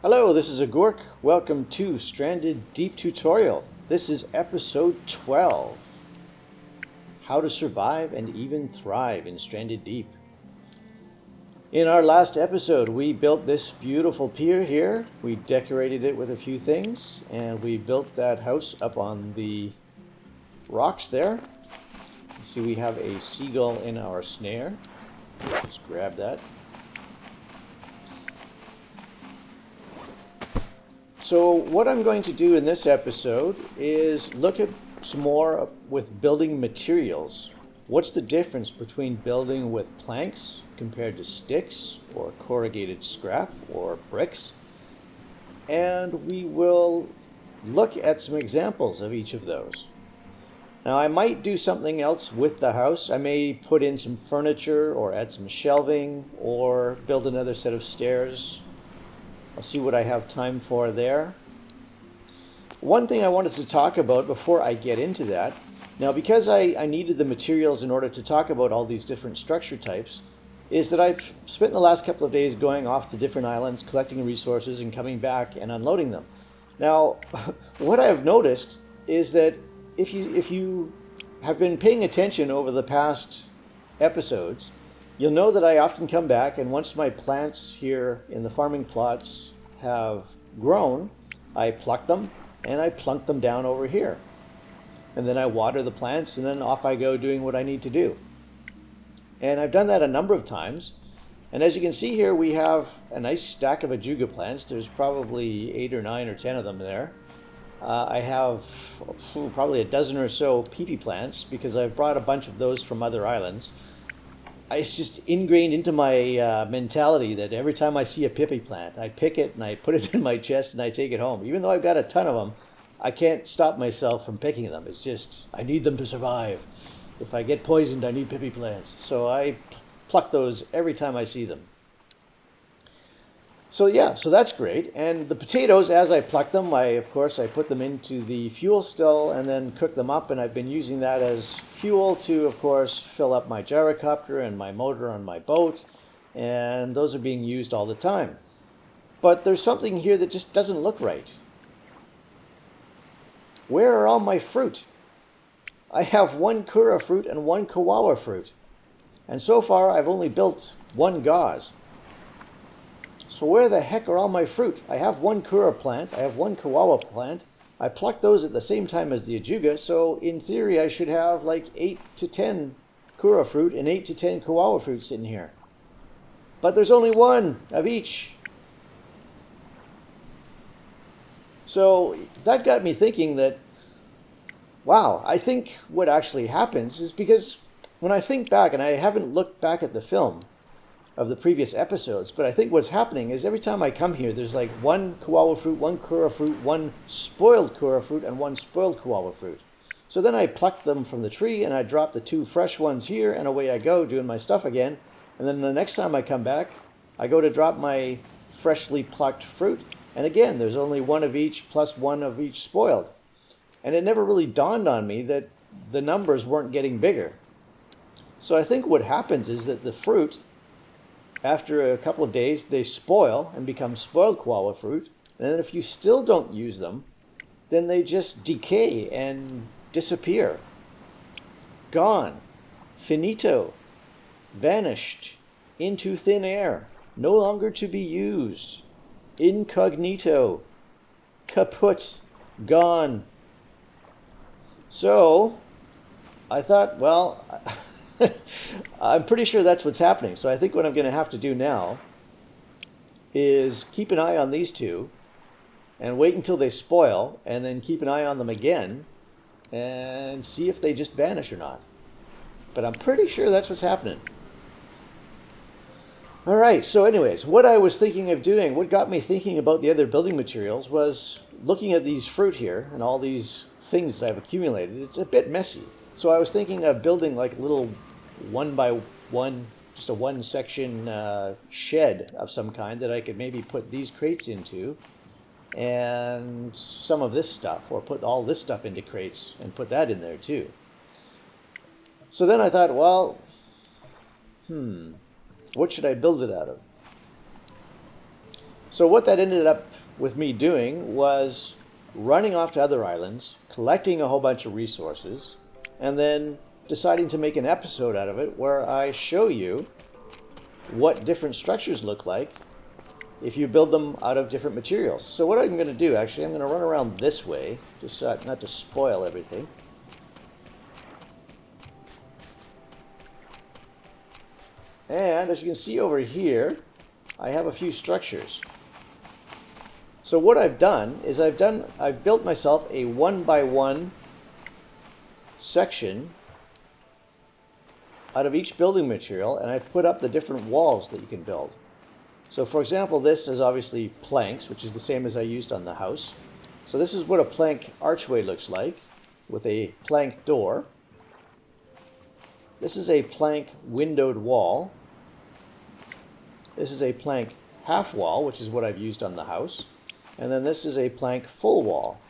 Hello, this is Agork. Welcome to Stranded Deep Tutorial. This is episode 12. How to survive and even thrive in Stranded Deep. In our last episode, we built this beautiful pier here. We decorated it with a few things, and we built that house up on the rocks there. See, we have a seagull in our snare. Let's grab that. So what I'm going to do in this episode is look at some more with building materials. What's the difference between building with planks compared to sticks or corrugated scrap or bricks? And we will look at some examples of each of those. Now I might do something else with the house. I may put in some furniture or add some shelving or build another set of stairs. I'll see what I have time for there. One thing I wanted to talk about before I get into that, now because I needed the materials in order to talk about all these different structure types, is that I've spent the last couple of days going off to different islands, collecting resources and coming back and unloading them. Now, what I've noticed is that if you have been paying attention over the past episodes, you'll know that I often come back, and once my plants here in the farming plots have grown, I pluck them and I plunk them down over here. And then I water the plants, and then off I go doing what I need to do. And I've done that a number of times. And as you can see here, we have a nice stack of ajuga plants. There's probably 8 or 9 or 10 of them there. I have probably a dozen or so peepee plants because I've brought a bunch of those from other islands. It's just ingrained into my mentality that every time I see a peepee plant, I pick it and I put it in my chest and I take it home. Even though I've got a ton of them, I can't stop myself from picking them. It's just, I need them to survive. If I get poisoned, I need peepee plants. So I pluck those every time I see them. So yeah, so that's great. And the potatoes, as I pluck them, of course I put them into the fuel still and then cook them up, and I've been using that as fuel to, of course, fill up my gyrocopter and my motor on my boat, and those are being used all the time. But there's something here that just doesn't look right. Where are all my fruit? I have 1 kura fruit and 1 kawawa fruit, and so far I've only built 1 gauze. So where the heck are all my fruit? I have 1 kura plant, I have 1 kawawa plant. I plucked those at the same time as the ajuga, so in theory I should have like 8 to 10 kura fruit and 8 to 10 kawawa fruit sitting here. But there's only 1 of each. So that got me thinking that, wow, I think what actually happens is because when I think back, and I haven't looked back at the film of the previous episodes, but I think what's happening is every time I come here, there's like 1 kawawa fruit, 1 kura fruit, 1 spoiled kura fruit, and 1 spoiled kawawa fruit. So then I pluck them from the tree, and I drop the 2 fresh ones here, and away I go doing my stuff again. And then the next time I come back, I go to drop my freshly plucked fruit, and again, there's only 1 of each plus 1 of each spoiled. And it never really dawned on me that the numbers weren't getting bigger. So I think what happens is that the fruit, after a couple of days, they spoil and become spoiled kawawa fruit. And then if you still don't use them, then they just decay and disappear. Gone. Finito. Vanished. Into thin air. No longer to be used. Incognito. Kaput. Gone. So I thought, well, I'm pretty sure that's what's happening. So I think what I'm going to have to do now is keep an eye on these 2 and wait until they spoil, and then keep an eye on them again and see if they just vanish or not. But I'm pretty sure that's what's happening. All right, so anyways, what I was thinking of doing, what got me thinking about the other building materials, was looking at these fruit here and all these things that I've accumulated. It's a bit messy. So I was thinking of building like a little 1 by 1, just a 1 section shed of some kind that I could maybe put these crates into, and some of this stuff, or put all this stuff into crates and put that in there too. So then I thought, well, what should I build it out of? So what that ended up with me doing was running off to other islands, collecting a whole bunch of resources, and then deciding to make an episode out of it where I show you what different structures look like if you build them out of different materials. So what I'm going to do, actually, I'm going to run around this way, just not to spoil everything. And as you can see over here, I have a few structures. So what I've done is I've built myself a 1x1 section out of each building material, and I've put up the different walls that you can build. So for example, this is obviously planks, which is the same as I used on the house. So this is what a plank archway looks like with a plank door. This is a plank windowed wall. This is a plank half wall, which is what I've used on the house. And then this is a plank full wall.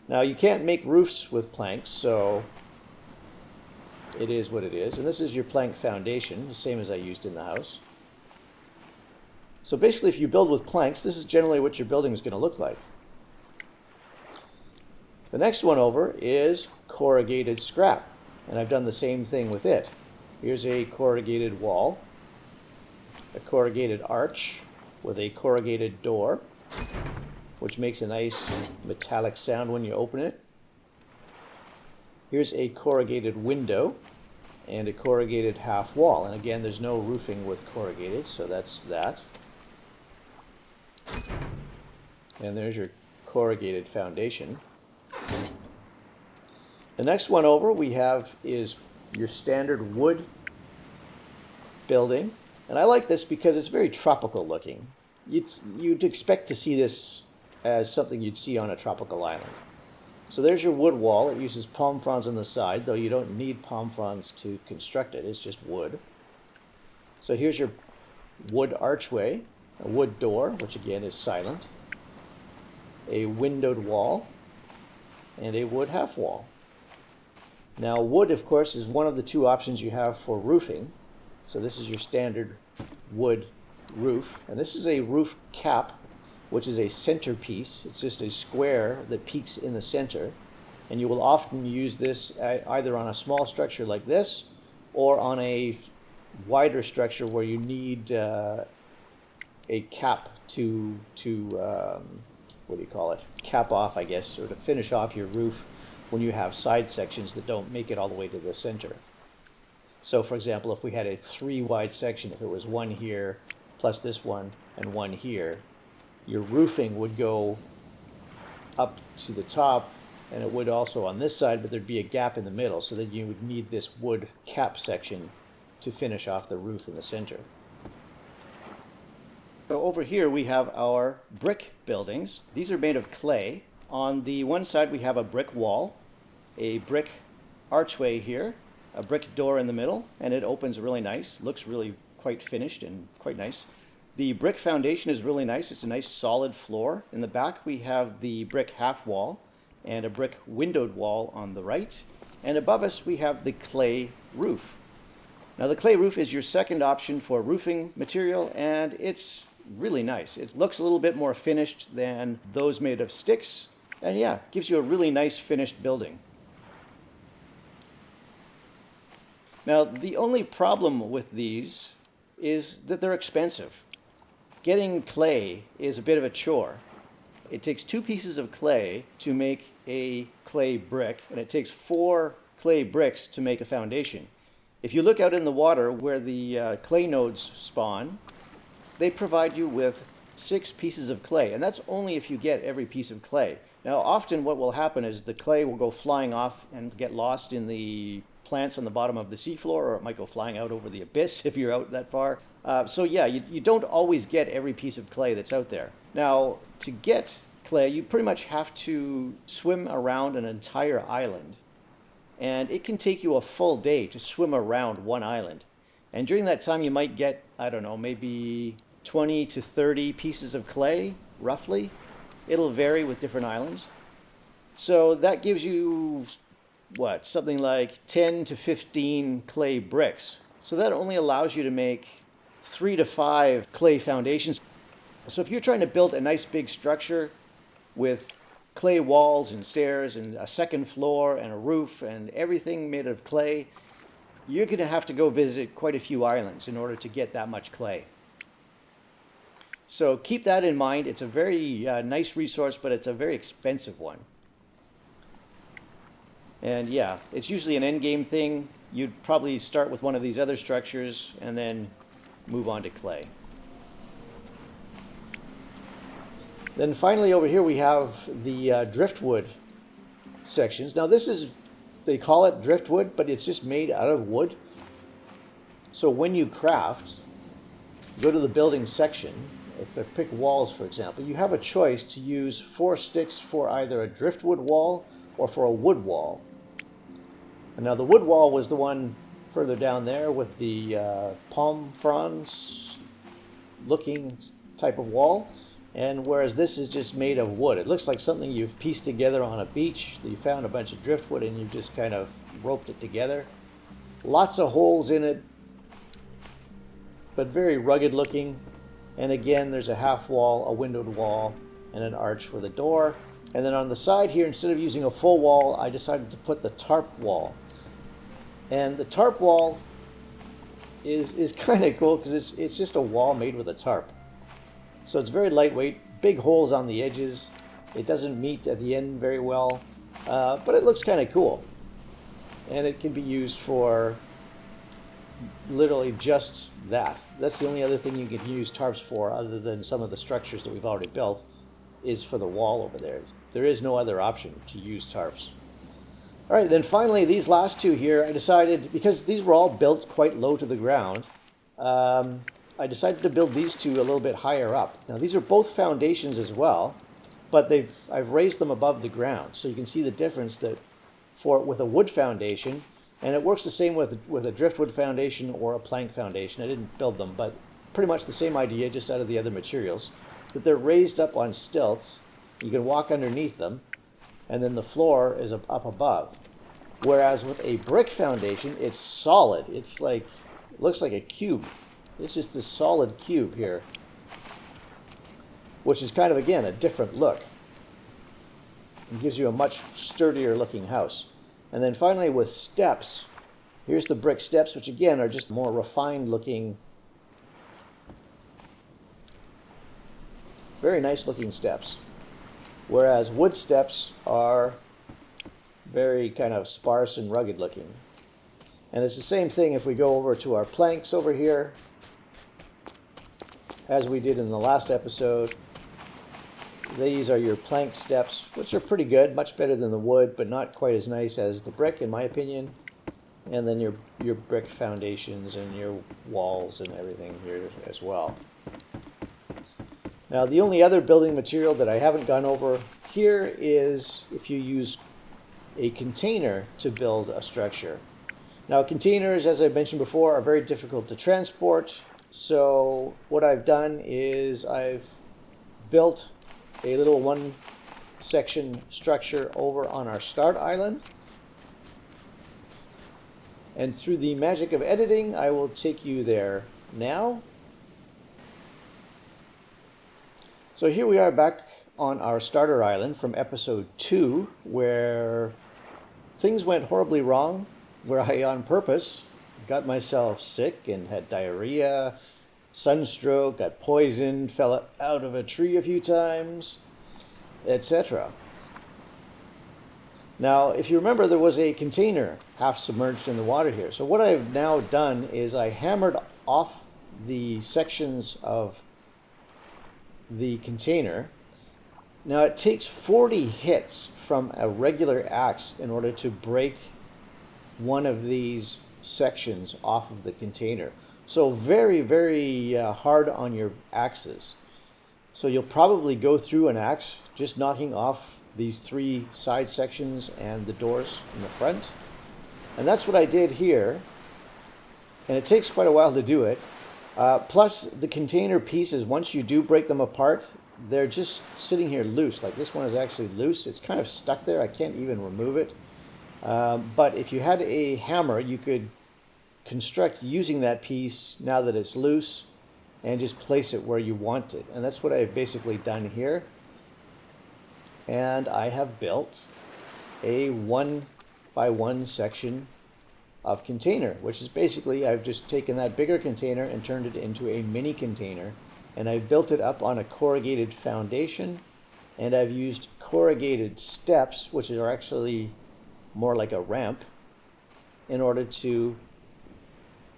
Now you can't make roofs with planks, so it is what it is. And this is your plank foundation, the same as I used in the house. So basically, if you build with planks, this is generally what your building is going to look like. The next one over is corrugated scrap, and I've done the same thing with it. Here's a corrugated wall, a corrugated arch with a corrugated door, which makes a nice metallic sound when you open it. Here's a corrugated window and a corrugated half wall. And again, there's no roofing with corrugated, so that's that. And there's your corrugated foundation. The next one over we have is your standard wood building. And I like this because it's very tropical looking. You'd expect to see this as something you'd see on a tropical island. So there's your wood wall. It uses palm fronds on the side, though you don't need palm fronds to construct it. It's just wood. So here's your wood archway, a wood door, which again is silent, a windowed wall, and a wood half wall. Now wood, of course, is one of the two options you have for roofing. So this is your standard wood roof, and this is a roof cap, which is a centerpiece. It's just a square that peaks in the center, and you will often use this either on a small structure like this or on a wider structure where you need a cap to what do you call it? Cap off, I guess, or to finish off your roof when you have side sections that don't make it all the way to the center. So for example, if we had a 3 wide section, if it was one here plus this one and one here, your roofing would go up to the top, and it would also on this side, but there'd be a gap in the middle, so that you would need this wood cap section to finish off the roof in the center. So over here we have our brick buildings. These are made of clay. On the one side we have a brick wall, a brick archway here, a brick door in the middle, and it opens really nice, looks really quite finished and quite nice. The brick foundation is really nice. It's a nice solid floor. In the back we have the brick half wall and a brick windowed wall on the right. And above us we have the clay roof. Now the clay roof is your second option for roofing material, and it's really nice. It looks a little bit more finished than those made of sticks, and yeah, gives you a really nice finished building. Now the only problem with these is that they're expensive. Getting clay is a bit of a chore. It takes 2 pieces of clay to make a clay brick, and it takes 4 clay bricks to make a foundation. If you look out in the water where the clay nodes spawn, they provide you with 6 pieces of clay, and that's only if you get every piece of clay. Now often what will happen is the clay will go flying off and get lost in the plants on the bottom of the seafloor, or it might go flying out over the abyss if you're out that far. So yeah, you don't always get every piece of clay that's out there. Now, to get clay, you pretty much have to swim around an entire island. And it can take you a full day to swim around one island. And during that time, you might get, I don't know, maybe 20 to 30 pieces of clay, roughly. It'll vary with different islands. So that gives you, what, something like 10 to 15 clay bricks. So that only allows you to make 3 to 5 clay foundations. So if you're trying to build a nice big structure with clay walls and stairs and a second floor and a roof and everything made of clay, you're going to have to go visit quite a few islands in order to get that much clay. So keep that in mind. It's a very nice resource, but it's a very expensive one. And yeah, it's usually an end game thing. You'd probably start with one of these other structures and then move on to clay. Then finally over here we have the driftwood sections. Now this is, they call it driftwood, but it's just made out of wood. So when you craft, go to the building section. If I pick walls, for example, you have a choice to use 4 sticks for either a driftwood wall or for a wood wall. And now the wood wall was the one further down there with the palm fronds looking type of wall. And whereas this is just made of wood. It looks like something you've pieced together on a beach. You found a bunch of driftwood and you've just kind of roped it together. Lots of holes in it, but very rugged looking. And again, there's a half wall, a windowed wall, and an arch for the door. And then on the side here, instead of using a full wall, I decided to put the tarp wall. And the tarp wall is kind of cool because it's just a wall made with a tarp. So it's very lightweight, big holes on the edges. It doesn't meet at the end very well, but it looks kind of cool. And it can be used for literally just that. That's the only other thing you can use tarps for, other than some of the structures that we've already built, is for the wall over there. There is no other option to use tarps. All right, then finally these last two here, I decided, because these were all built quite low to the ground, I decided to build these two a little bit higher up. Now these are both foundations as well, but I've raised them above the ground, so you can see the difference that with a wood foundation, and it works the same with a driftwood foundation or a plank foundation. I didn't build them, but pretty much the same idea, just out of the other materials, that they're raised up on stilts. You can walk underneath them, and then the floor is up above. Whereas with a brick foundation, it's solid. It's like, it looks like a cube. It's just a solid cube here, which is kind of, again, a different look. It gives you a much sturdier looking house. And then finally with steps, here's the brick steps, which again are just more refined looking, very nice looking steps. Whereas wood steps are very kind of sparse and rugged looking. And it's the same thing if we go over to our planks over here, as we did in the last episode. These are your plank steps, which are pretty good, much better than the wood, but not quite as nice as the brick, in my opinion. And then your brick foundations and your walls and everything here as well. Now, the only other building material that I haven't gone over here is if you use a container to build a structure. Now, containers, as I mentioned before, are very difficult to transport. So what I've done is I've built a little one section structure over on our start island. And through the magic of editing, I will take you there now. So here we are back on our starter island from episode 2, where things went horribly wrong, where I on purpose got myself sick and had diarrhea, sunstroke, got poisoned, fell out of a tree a few times, etc. Now, if you remember, there was a container half submerged in the water here. So what I've now done is I hammered off the sections of the container. Now, it takes 40 hits from a regular axe in order to break one of these sections off of the container. So very, very hard on your axes. So you'll probably go through an axe just knocking off these 3 side sections and the doors in the front. And that's what I did here. And it takes quite a while to do it. Plus the container pieces, once you do break them apart, they're just sitting here loose. Like this one is actually loose. It's kind of stuck there. I can't even remove it. But if you had a hammer, you could construct using that piece now that it's loose and just place it where you want it. And that's what I've basically done here. And I have built a 1x1 section of container, which is basically, I've just taken that bigger container and turned it into a mini container. And I've built it up on a corrugated foundation, and I've used corrugated steps, which are actually more like a ramp, in order to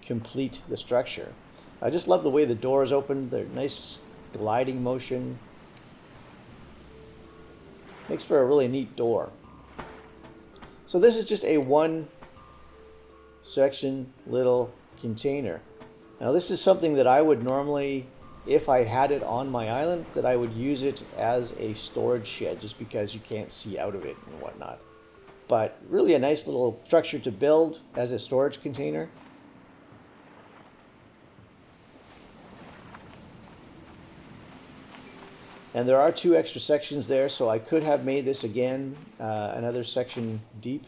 complete the structure. I just love the way the doors open. They're nice gliding motion. Makes for a really neat door. So this is just a one section little container. Now this is something that I would normally, if I had it on my island, that I would use it as a storage shed, just because you can't see out of it and whatnot. But really a nice little structure to build as a storage container. And there are 2 extra sections there, so I could have made this again another section deep,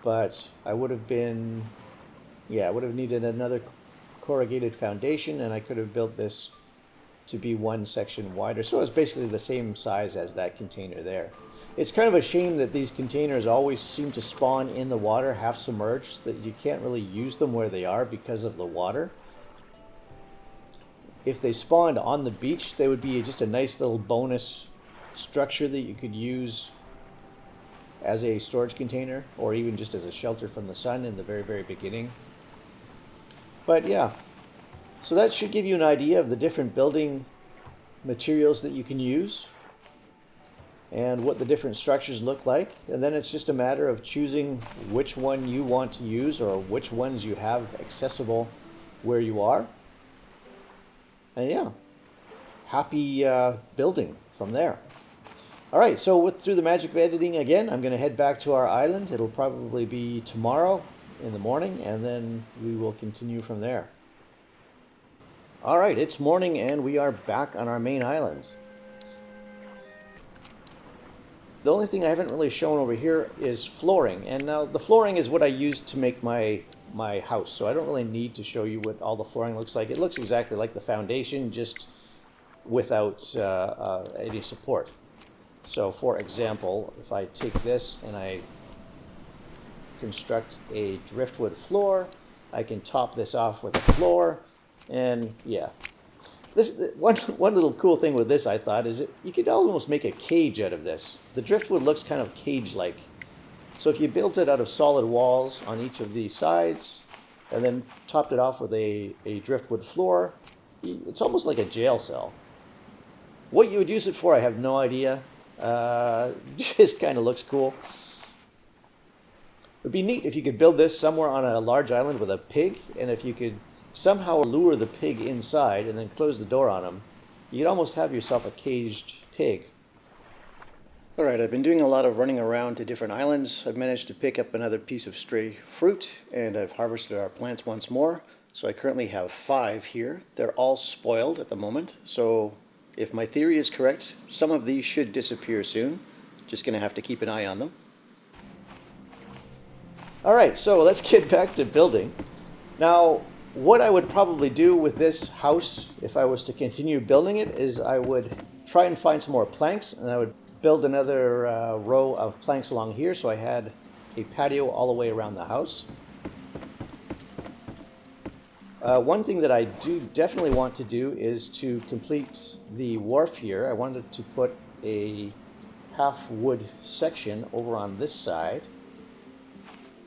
but I would have been, I would have needed another corrugated foundation, and I could have built this to be 1 section wider. So it's basically the same size as that container there. It's kind of a shame that these containers always seem to spawn in the water, half submerged, that you can't really use them where they are because of the water. If they spawned on the beach, they would be just a nice little bonus structure that you could use as a storage container, or even just as a shelter from the sun in the very, very beginning. But yeah, so that should give you an idea of the different building materials that you can use and what the different structures look like. And then it's just a matter of choosing which one you want to use, or which ones you have accessible where you are. And yeah, happy building from there. All right, so through the magic of editing again, I'm going to head back to our island. It'll probably be tomorrow in the morning, and then we will continue from there. All right, it's morning, and we are back on our main island. The only thing I haven't really shown over here is flooring. And now the flooring is what I used to make my house, so I don't really need to show you what all the flooring looks like. It looks exactly like the foundation, just without any support. So for example, if I take this and I construct a driftwood floor, I can top this off with a floor, and yeah. This one little cool thing with this, I thought, is you could almost make a cage out of this. The driftwood looks kind of cage-like. So if you built it out of solid walls on each of these sides, and then topped it off with a driftwood floor, it's almost like a jail cell. What you would use it for, I have no idea. Just kind of looks cool. It would be neat if you could build this somewhere on a large island with a pig, and if you could somehow lure the pig inside and then close the door on him, you'd almost have yourself a caged pig. Alright, I've been doing a lot of running around to different islands. I've managed to pick up another piece of stray fruit, and I've harvested our plants once more. So I currently have 5 here. They're all spoiled at the moment, so if my theory is correct, some of these should disappear soon. Just going to have to keep an eye on them. Alright, so let's get back to building. Now, what I would probably do with this house, if I was to continue building it, is I would try and find some more planks, and I would build another row of planks along here, so I had a patio all the way around the house. One thing that I do definitely want to do is to complete the wharf here. I wanted to put a half wood section over on this side,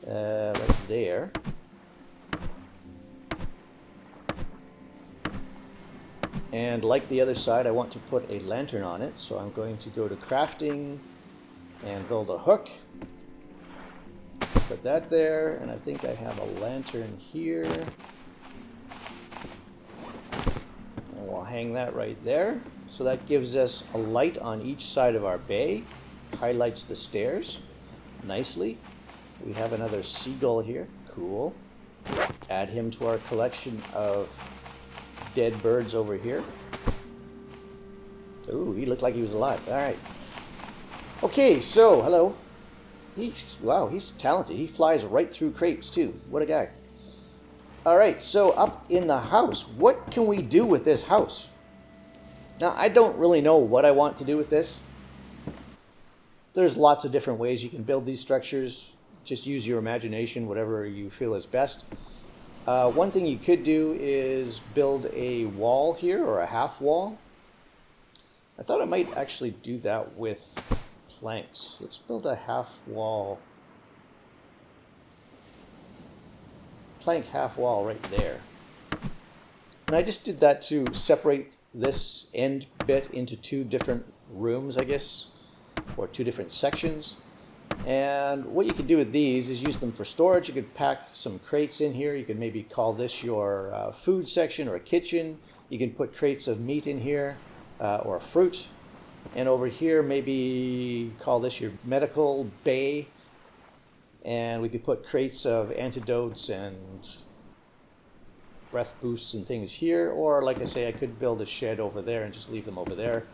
right there. And like the other side, I want to put a lantern on it, so I'm going to go to crafting and build a hook. Put that there, and I think I have a lantern here. And we'll hang that right there. So that gives us a light on each side of our bay, highlights the stairs nicely. We have another seagull here, cool. Add him to our collection of dead birds over here. Ooh, he looked like he was alive. All right. Okay, so hello. Wow, he's talented. He flies right through crates too. What a guy. All right, so up in the house, what can we do with this house? Now, I don't really know what I want to do with this. There's lots of different ways you can build these structures. Just use your imagination, whatever you feel is best. One thing you could do is build a wall here, or a half wall. I thought I might actually do that with planks. Let's build a half wall. Plank half wall right there. And I just did that to separate this end bit into two different rooms, I guess, or two different sections. And what you could do with these is use them for storage. You could pack some crates in here. You could maybe call this your food section or a kitchen. You can put crates of meat in here or fruit. And over here, maybe call this your medical bay. And we could put crates of antidotes and breath boosts and things here. Or like I say, I could build a shed over there and just leave them over there.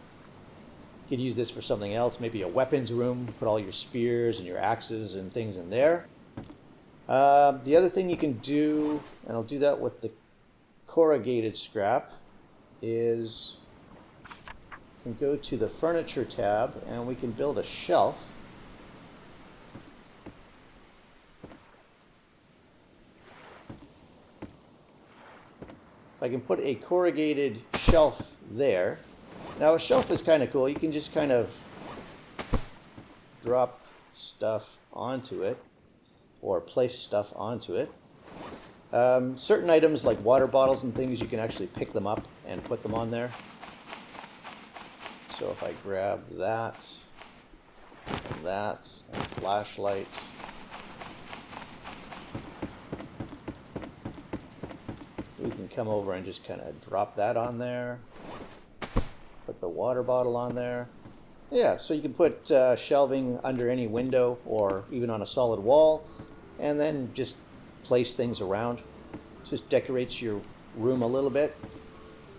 You could use this for something else, maybe a weapons room, put all your spears and your axes and things in there. The other thing you can do, and I'll do that with the corrugated scrap, is you can go to the furniture tab and we can build a shelf. I can put a corrugated shelf there. Now a shelf is kind of cool. You can just kind of drop stuff onto it or place stuff onto it. Certain items like water bottles and things, you can actually pick them up and put them on there. So if I grab that and that and flashlight, we can come over and just kind of drop that on there. Put the water bottle on there. Yeah, so you can put shelving under any window or even on a solid wall, and then just place things around. Just decorates your room a little bit.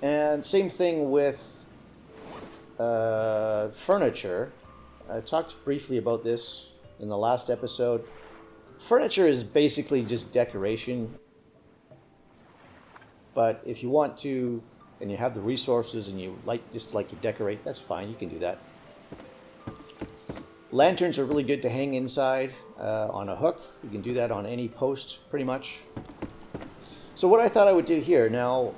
And same thing with furniture. I talked briefly about this in the last episode. Furniture is basically just decoration. But if you want to, and you have the resources and you just like to decorate, that's fine, you can do that. Lanterns are really good to hang inside on a hook. You can do that on any post pretty much. So what I thought I would do here, now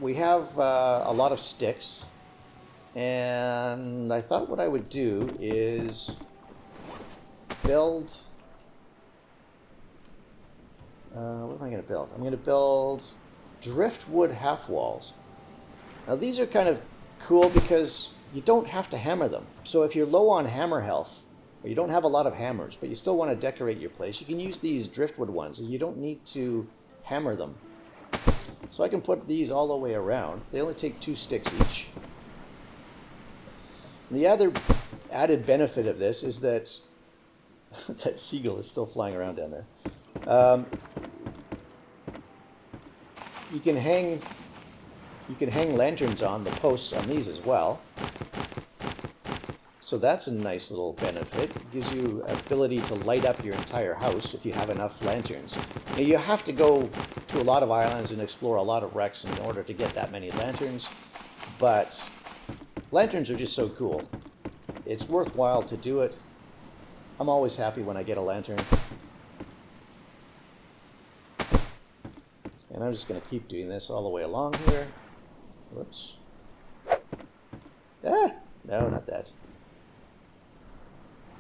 we have a lot of sticks, and I thought what I would do is build, what am I going to build? I'm going to build driftwood half walls. Now these are kind of cool because you don't have to hammer them. So if you're low on hammer health, or you don't have a lot of hammers, but you still want to decorate your place, you can use these driftwood ones, and you don't need to hammer them. So I can put these all the way around. They only take 2 sticks each. And the other added benefit of this is that that seagull is still flying around down there. You can hang lanterns on the posts on these as well. So that's a nice little benefit. It gives you ability to light up your entire house if you have enough lanterns. Now you have to go to a lot of islands and explore a lot of wrecks in order to get that many lanterns, but lanterns are just so cool. It's worthwhile to do it. I'm always happy when I get a lantern. And I'm just going to keep doing this all the way along here. Whoops. Ah! No, not that.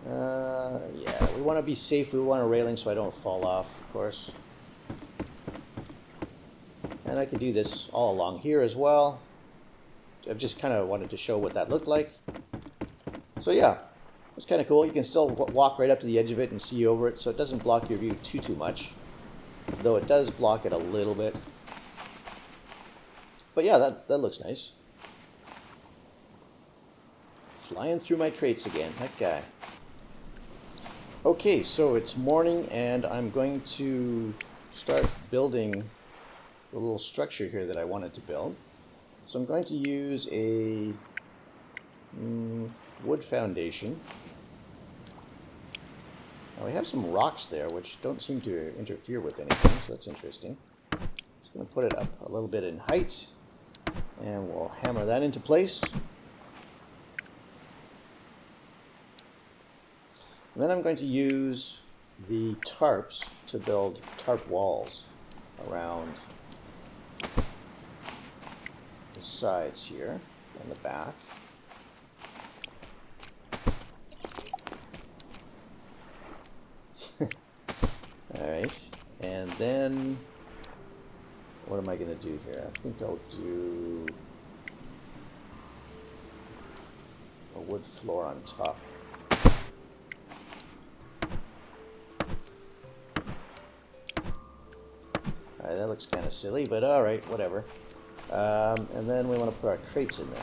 Yeah, we want to be safe. We want a railing so I don't fall off, of course. And I can do this all along here as well. I've just kind of wanted to show what that looked like. So yeah, it's kind of cool. You can still walk right up to the edge of it and see over it, so it doesn't block your view too much. Though it does block it a little bit. But yeah, that looks nice. Flying through my crates again, that guy. Okay, so it's morning and I'm going to start building the little structure here that I wanted to build. So I'm going to use a wood foundation. Now we have some rocks there which don't seem to interfere with anything, so that's interesting. going to put it up a little bit in height, and we'll hammer that into place. And then I'm going to use the tarps to build tarp walls around the sides here and the back. Alright, and then what am I going to do here? I think I'll do a wood floor on top. Alright, that looks kind of silly, but alright, whatever. And then we want to put our crates in there.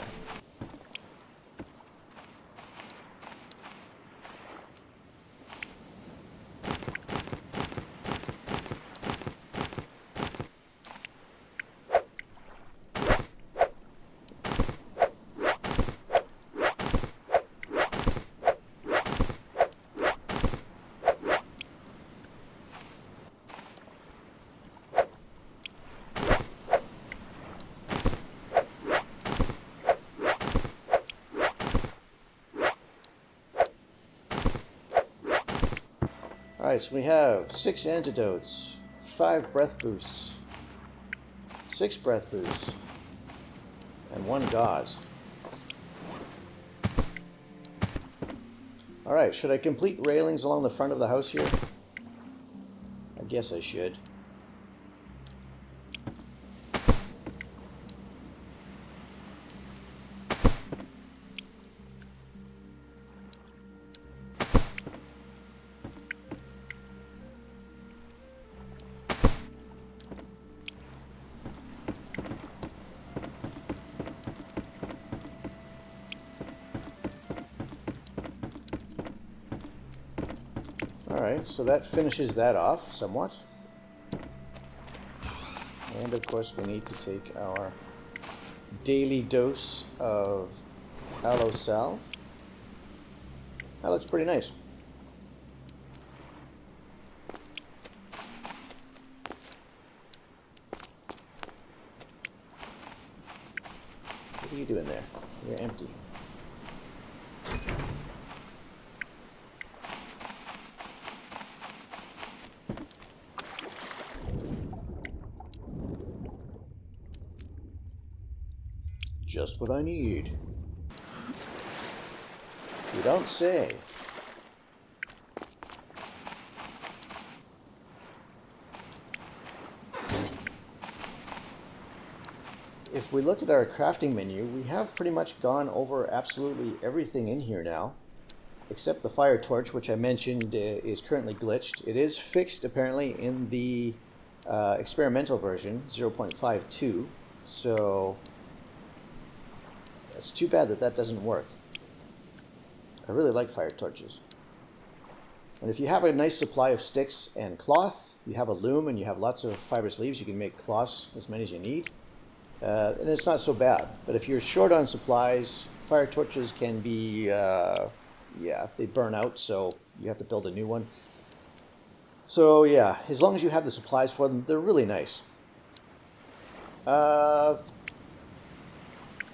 Alright, so we have 6 antidotes, 5 breath boosts, 6 breath boosts, and 1 gauze. Alright, should I complete railings along the front of the house here? I guess I should. Alright, so that finishes that off somewhat. And of course we need to take our daily dose of aloe salve. That looks pretty nice. What are you doing there? You're empty. Just what I need. You don't say. If we look at our crafting menu, we have pretty much gone over absolutely everything in here now, except the fire torch, which I mentioned is currently glitched. It is fixed apparently in the experimental version, 0.52, so it's too bad that that doesn't work. I really like fire torches. And if you have a nice supply of sticks and cloth, you have a loom and you have lots of fibrous leaves, you can make cloths as many as you need. And it's not so bad. But if you're short on supplies, fire torches can be, yeah, they burn out, so you have to build a new one. So yeah, as long as you have the supplies for them, they're really nice.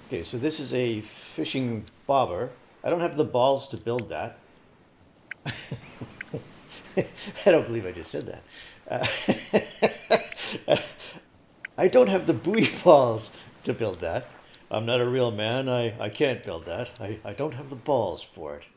Okay, so this is a fishing bobber. I don't have the balls to build that. I don't believe I just said that. I don't have the buoy balls to build that. I'm not a real man. I can't build that. I don't have the balls for it.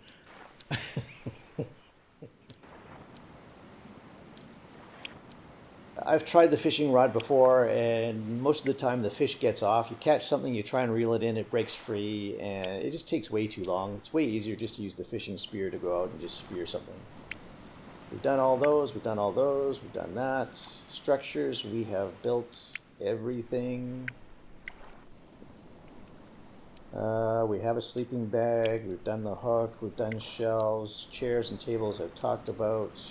I've tried the fishing rod before, and most of the time the fish gets off. You catch something, you try and reel it in, it breaks free, and it just takes way too long. It's way easier just to use the fishing spear to go out and just spear something. We've done all those, we've done all those, we've done that. Structures, we have built everything. We have a sleeping bag, we've done the hook, we've done shelves, chairs and tables I've talked about.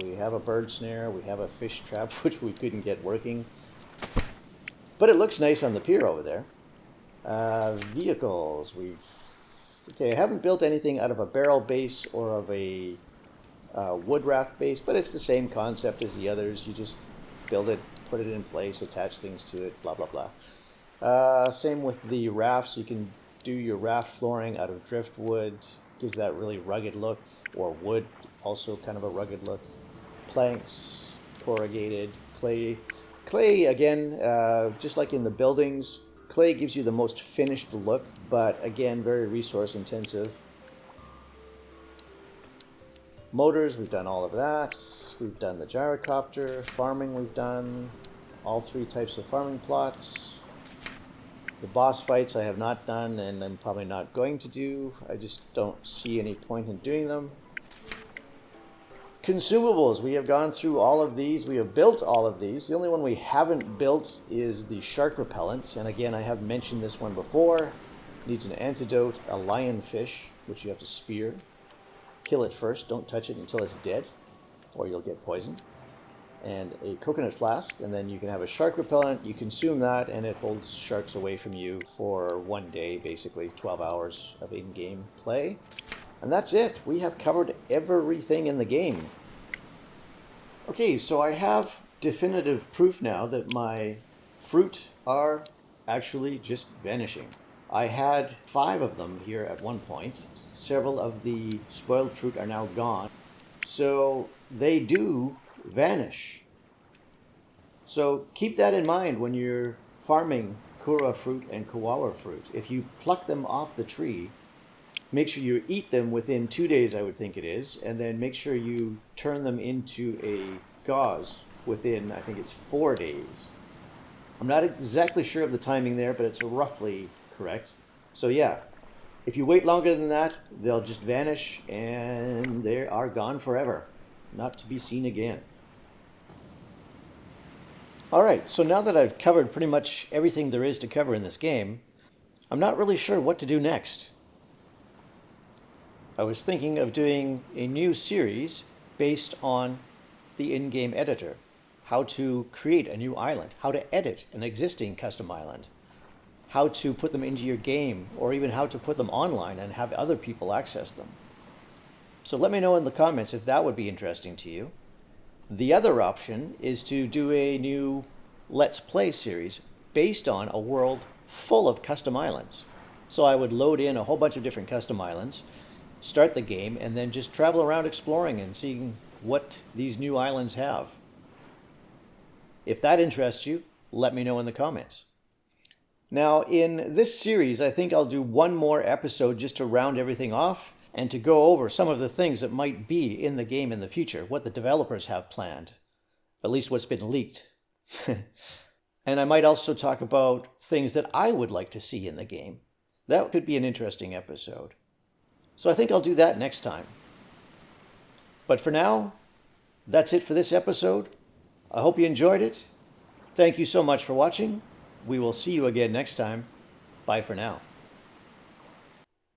We have a bird snare, we have a fish trap, which we couldn't get working. But it looks nice on the pier over there. Vehicles, okay, I haven't built anything out of a barrel base or of a wood raft base, but it's the same concept as the others. You just build it, put it in place, attach things to it, blah, blah, blah. Same with the rafts. You can do your raft flooring out of driftwood. Gives that really rugged look. Or wood, also kind of a rugged look. Planks, corrugated, clay. Clay, again, just like in the buildings, clay gives you the most finished look, but again, very resource intensive. Motors, we've done all of that. We've done the gyrocopter. Farming, we've done all 3 types of farming plots. The boss fights I have not done, and I'm probably not going to do. I just don't see any point in doing them. Consumables, we have gone through all of these. We have built all of these. The only one we haven't built is the shark repellent. And again, I have mentioned this one before. Needs an antidote, a lionfish, which you have to spear. Kill it first, don't touch it until it's dead, or you'll get poisoned. And a coconut flask, and then you can have a shark repellent. You consume that, and it holds sharks away from you for 1 day, basically 12 hours of in-game play. And that's it. We have covered everything in the game. Okay, so I have definitive proof now that my fruit are actually just vanishing. I had 5 of them here at one point. Several of the spoiled fruit are now gone. So they do vanish. So keep that in mind when you're farming kura fruit and koala fruit. If you pluck them off the tree, make sure you eat them within 2 days, I would think it is, and then make sure you turn them into a gauze within, I think it's 4 days. I'm not exactly sure of the timing there, but it's roughly correct. So yeah, if you wait longer than that, they'll just vanish and they are gone forever, not to be seen again. All right, so now that I've covered pretty much everything there is to cover in this game, I'm not really sure what to do next. I was thinking of doing a new series based on the in-game editor, how to create a new island, how to edit an existing custom island, how to put them into your game, or even how to put them online and have other people access them. So let me know in the comments if that would be interesting to you. The other option is to do a new Let's Play series based on a world full of custom islands. So I would load in a whole bunch of different custom islands, start the game, and then just travel around exploring and seeing what these new islands have. If that interests you, let me know in the comments. Now, in this series, I think I'll do one more episode just to round everything off and to go over some of the things that might be in the game in the future, what the developers have planned, at least what's been leaked. And I might also talk about things that I would like to see in the game. That could be an interesting episode. So I think I'll do that next time. But for now, that's it for this episode. I hope you enjoyed it. Thank you so much for watching. We will see you again next time. Bye for now.